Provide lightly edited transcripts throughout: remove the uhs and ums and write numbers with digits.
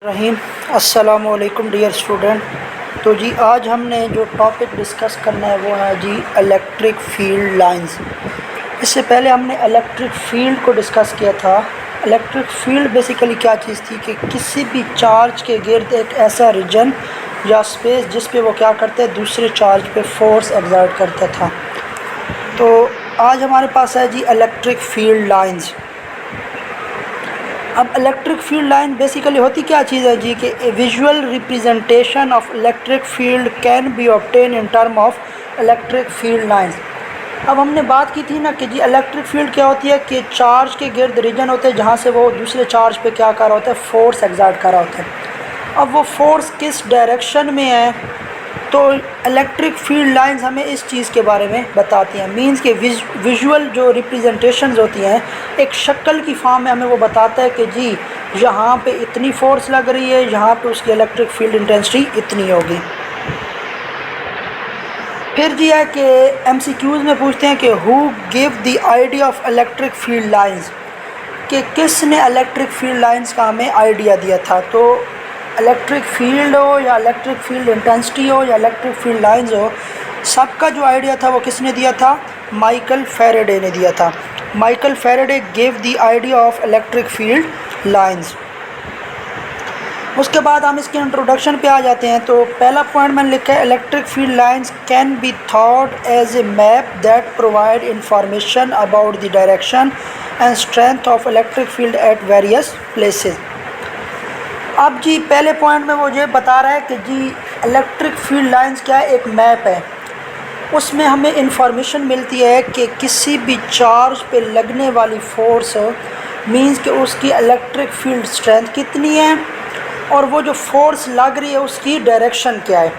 रहीम अस्सलामुअलैकुम dear student. तो जी आज हमने जो टॉपिक डिस्कस करना है वो है जी इलेक्ट्रिक फील्ड लाइंस। इससे पहले हमने इलेक्ट्रिक फील्ड को डिस्कस किया था। इलेक्ट्रिक फील्ड बेसिकली क्या चीज़ थी कि किसी भी चार्ज के गिर्द एक ऐसा रीजन या स्पेस जिस पे वो क्या करता है, दूसरे चार्ज पे फोर्स एक्सर्ट करता था। तो आज हमारे पास है जी इलेक्ट्रिक फील्ड लाइंस। अब इलेक्ट्रिक फील्ड लाइन बेसिकली होती क्या चीज़ है जी कि a visual representation of electric field can be obtain in term of electric field lines. अब हमने बात की थी ना कि जी इलेक्ट्रिक फील्ड क्या होती है कि चार्ज के गिर्द रीजन होते हैं जहाँ से वो दूसरे चार्ज पे क्या कर रहा होता है, फोर्स एक्सर्ट कर रहा होता है। अब वो फोर्स किस डायरेक्शन में है, तो इलेक्ट्रिक फील्ड लाइंस हमें इस चीज़ के बारे में बताती हैं। मींस के विजुअल जो रिप्रेजेंटेशंस होती हैं एक शक्ल की फॉर्म में हमें वो बताता है कि जी यहाँ पे इतनी फोर्स लग रही है, यहाँ पे उसकी इलेक्ट्रिक फील्ड इंटेंसिटी इतनी होगी। फिर जी है कि एमसीक्यूज़ में पूछते हैं कि who give the idea of electric field lines, कि किसने इलेक्ट्रिक फील्ड लाइंस का हमें आइडिया दिया था। तो इलेक्ट्रिक फील्ड हो या इलेक्ट्रिक फील्ड इंटेंसिटी हो या इलेक्ट्रिक फील्ड लाइंस हो, सबका जो आइडिया था वो किसने दिया था, माइकल फैराडे ने दिया था। Michael Faraday give the idea of electric field lines. उसके बाद हम इसके इंट्रोडक्शन पे आ जाते हैं। तो पहला पॉइंट मैंने लिखा है, electric field lines can be thought as a map that provide information about the direction and strength of electric field at various places. अब जी पहले पॉइंट में मुझे बता रहा है कि जी इलेक्ट्रिक फील्ड लाइंस क्या है, एक मैप है। उसमें हमें इंफॉर्मेशन मिलती है कि किसी भी चार्ज पे लगने वाली फोर्स मींस कि उसकी इलेक्ट्रिक फील्ड स्ट्रेंथ कितनी है और वो जो फोर्स लग रही है उसकी डायरेक्शन क्या है।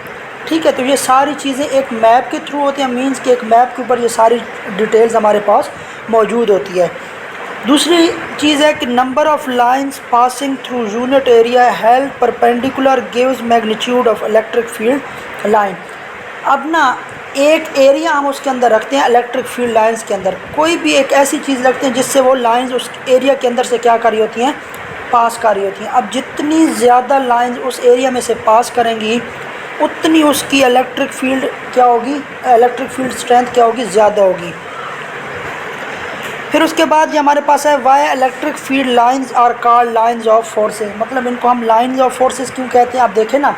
ठीक है, तो ये सारी चीज़ें एक मैप के थ्रू होती हैं। मींस कि एक मैप के ऊपर ये सारी डिटेल्स हमारे पास मौजूद होती है। दूसरी चीज़ है कि number of lines passing through unit area held perpendicular gives magnitude of electric field line. अब ना एक एरिया हम उसके अंदर रखते हैं, इलेक्ट्रिक फील्ड लाइंस के अंदर कोई भी एक ऐसी चीज़ रखते हैं जिससे वो लाइंस उस एरिया के अंदर से क्या कर रही होती हैं, पास कर रही होती हैं। अब जितनी ज़्यादा लाइंस उस एरिया में से पास करेंगी उतनी उसकी इलेक्ट्रिक फील्ड क्या होगी, इलेक्ट्रिक फील्ड स्ट्रेंथ क्या होगी, ज़्यादा होगी। फिर उसके बाद ये हमारे पास है why electric field lines are called lines of forces. मतलब इनको हम लाइंस ऑफ फोर्सेस क्यों कहते हैं। आप देखें ना,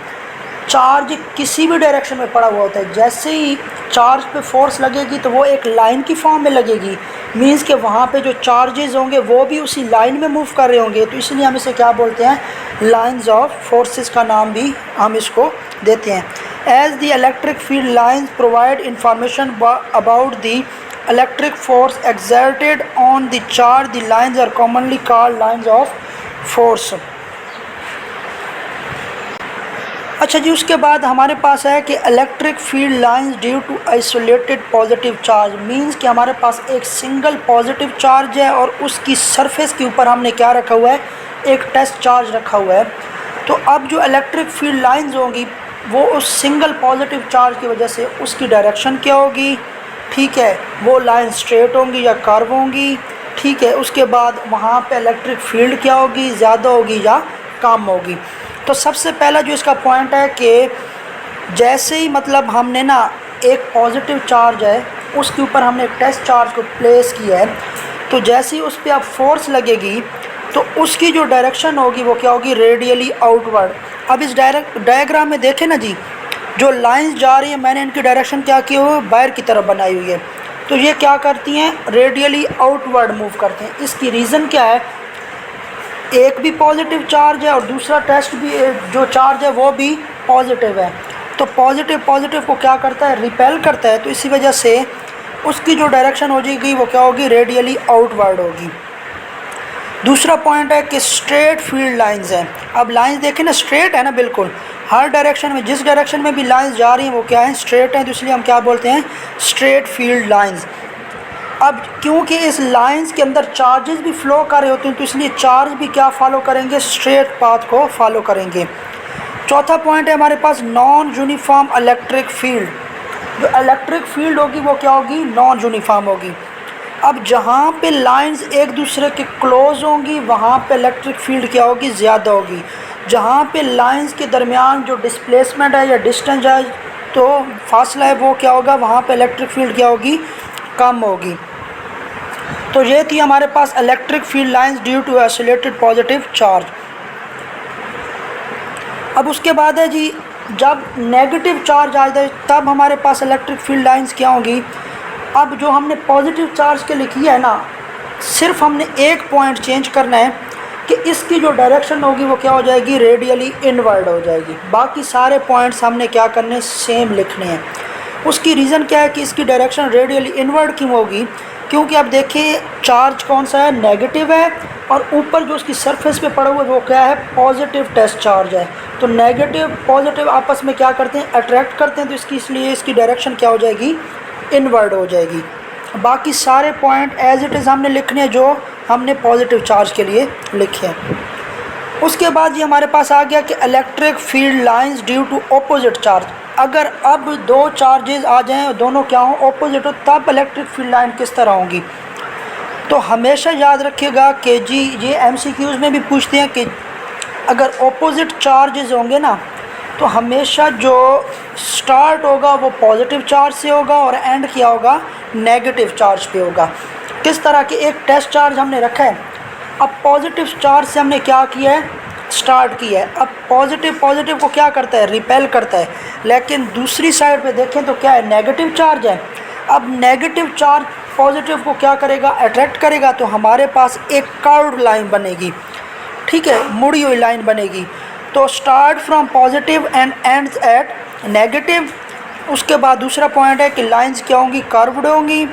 चार्ज किसी भी डायरेक्शन में पड़ा हुआ होता है, जैसे ही चार्ज पे फोर्स लगेगी तो वो एक लाइन की फॉर्म में लगेगी। मींस के वहाँ पे जो चार्जेस होंगे वो भी उसी लाइन में मूव कर रहे होंगे। तो इसलिए हम इसे क्या बोलते हैं, लाइंस ऑफ फोर्सेस का नाम भी हम इसको देते हैं। As the electric field lines provide information about the electric force exerted on the charge, the lines are commonly called lines of force। अच्छा जी, उसके बाद हमारे पास है कि electric field lines due to isolated positive charge. Means कि हमारे पास एक सिंगल पॉजिटिव चार्ज है और उसकी सरफेस के ऊपर हमने क्या रखा हुआ है, एक टेस्ट चार्ज रखा हुआ है। तो अब जो इलेक्ट्रिक फील्ड लाइंस होंगी वो उस सिंगल पॉजिटिव चार्ज की वजह से उसकी डायरेक्शन क्या होगी, ठीक है, वो लाइन स्ट्रेट होंगी या कर्व होंगी। ठीक है, उसके बाद वहाँ पे इलेक्ट्रिक फील्ड क्या होगी, ज़्यादा होगी या कम होगी। तो सबसे पहला जो इसका पॉइंट है कि जैसे ही मतलब हमने ना एक पॉजिटिव चार्ज है उसके ऊपर हमने एक टेस्ट चार्ज को प्लेस किया है, तो जैसे ही उस पर अब फोर्स लगेगी तो उसकी जो डायरेक्शन होगी वो क्या होगी, रेडियली आउटवर्ड। अब इस डायग्राम में देखें ना जी, जो लाइंस जा रही है मैंने इनकी डायरेक्शन क्या की हुई है, बाहर की तरफ बनाई हुई है। तो ये क्या करती हैं, रेडियली आउटवर्ड मूव करते हैं। इसकी रीज़न क्या है, एक भी पॉजिटिव चार्ज है और दूसरा टेस्ट भी जो चार्ज है वो भी पॉजिटिव है। तो पॉजिटिव को क्या करता है, रिपेल करता है। तो इसी वजह से उसकी जो डायरेक्शन हो जाएगी वो क्या होगी, रेडियली आउटवर्ड होगी। दूसरा पॉइंट है कि स्ट्रेट फील्ड लाइंस हैं। अब लाइंस देखें ना, स्ट्रेट है ना, बिल्कुल हर डायरेक्शन में, जिस डायरेक्शन में भी लाइंस जा रही हैं वो क्या है, स्ट्रेट हैं। तो इसलिए हम क्या बोलते हैं, स्ट्रेट फील्ड लाइंस। अब क्योंकि इस लाइंस के अंदर चार्जेस भी फ्लो कर रहे होते हैं तो इसलिए चार्ज भी क्या फॉलो करेंगे, स्ट्रेट पाथ को फॉलो करेंगे। चौथा पॉइंट है हमारे पास नॉन यूनिफॉर्म इलेक्ट्रिक फील्ड। जो इलेक्ट्रिक फील्ड होगी वो क्या होगी, नॉन यूनिफॉर्म होगी। अब जहाँ पे लाइंस एक दूसरे के क्लोज होंगी वहाँ पे इलेक्ट्रिक फील्ड क्या होगी, ज़्यादा होगी। जहाँ पे लाइंस के दरमियान जो डिस्प्लेसमेंट है या डिस्टेंस है, तो फासला है, वो क्या होगा, वहाँ पे इलेक्ट्रिक फील्ड क्या होगी, कम होगी। तो ये थी हमारे पास electric field lines due to isolated positive charge. अब उसके बाद है जी, जब नेगेटिव चार्ज आ जाए तब हमारे पास इलेक्ट्रिक फील्ड लाइंस क्या होंगी। अब जो हमने पॉजिटिव चार्ज के लिखी है ना, सिर्फ हमने एक पॉइंट चेंज करना है कि इसकी जो डायरेक्शन होगी वो क्या हो जाएगी, रेडियली इनवर्ड हो जाएगी। बाकी सारे पॉइंट्स हमने क्या करने, सेम लिखने हैं। उसकी रीज़न क्या है कि इसकी डायरेक्शन रेडियली इनवर्ड क्यों होगी, क्योंकि अब देखिए चार्ज कौन सा है, नेगेटिव है, और ऊपर जो उसकी सरफेस पे पड़ा हुआ है वो क्या है, पॉजिटिव टेस्ट चार्ज है। तो नेगेटिव पॉजिटिव आपस में क्या करते हैं, अट्रैक्ट करते हैं, तो इसलिए इसकी डायरेक्शन क्या हो जाएगी, इनवर्ड हो जाएगी। बाकी सारे पॉइंट एज इट इज़ हमने लिखने हैं जो हमने पॉजिटिव चार्ज के लिए लिखे हैं। उसके बाद ये हमारे पास आ गया कि electric field lines due to opposite charge. अगर अब दो चार्जेस आ जाएं और दोनों क्या हों, ऑपोजिट हो, तब इलेक्ट्रिक फील्ड लाइन किस तरह होंगी। तो हमेशा याद रखिएगा कि जी ये MCQs में भी पूछते हैं कि अगर ऑपोजिट चार्जेस होंगे ना, तो हमेशा जो स्टार्ट होगा वो पॉजिटिव चार्ज से होगा और एंड क्या होगा, नेगेटिव चार्ज पे होगा। किस तरह कि एक टेस्ट चार्ज हमने रखा है, अब पॉजिटिव चार्ज से हमने क्या किया है, स्टार्ट किया है। अब पॉजिटिव को क्या करता है, रिपेल करता है, लेकिन दूसरी साइड पे देखें तो क्या है, नेगेटिव चार्ज है। अब नेगेटिव चार्ज पॉजिटिव को क्या करेगा, अट्रैक्ट करेगा, तो हमारे पास एक कर्व्ड लाइन बनेगी, ठीक है, मुड़ी हुई लाइन बनेगी। तो start from positive and ends at negative. उसके बाद दूसरा पॉइंट है कि लाइंस क्या होंगी, कर्व्ड होंगी,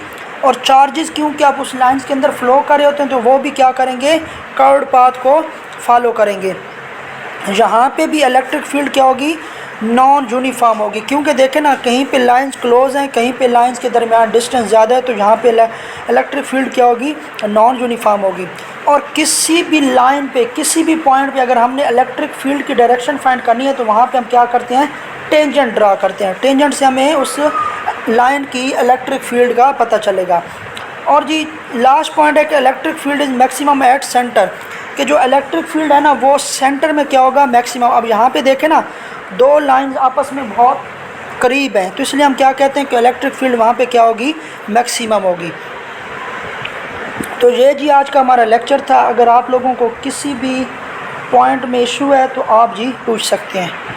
और चार्जेस क्योंकि आप उस लाइंस के अंदर फ्लो कर रहे होते हैं तो वो भी क्या करेंगे, कर्व्ड पाथ को फॉलो करेंगे। यहाँ पे भी इलेक्ट्रिक फील्ड क्या होगी, नॉन यूनिफॉर्म होगी, क्योंकि देखें ना, कहीं पे लाइंस क्लोज हैं, कहीं पे लाइंस के दरमियान डिस्टेंस ज़्यादा है, तो यहाँ पे इलेक्ट्रिक फील्ड क्या होगी, नॉन यूनिफॉर्म होगी। और किसी भी लाइन पे, किसी भी पॉइंट पे अगर हमने इलेक्ट्रिक फील्ड की डायरेक्शन फाइंड करनी है तो वहाँ पे हम क्या करते हैं, टेंजेंट ड्रा करते हैं। टेंजेंट से हमें उस लाइन की इलेक्ट्रिक फील्ड का पता चलेगा। और जी लास्ट पॉइंट है कि electric field is maximum at centre, कि जो इलेक्ट्रिक फील्ड है ना वो सेंटर में क्या होगा, मैक्सिमम। अब यहाँ पे देखें ना, दो लाइंस आपस में बहुत करीब हैं, तो इसलिए हम क्या कहते हैं कि इलेक्ट्रिक फील्ड वहाँ पे क्या होगी, मैक्सिमम होगी। तो ये जी आज का हमारा लेक्चर था। अगर आप लोगों को किसी भी पॉइंट में इशू है तो आप जी पूछ सकते हैं।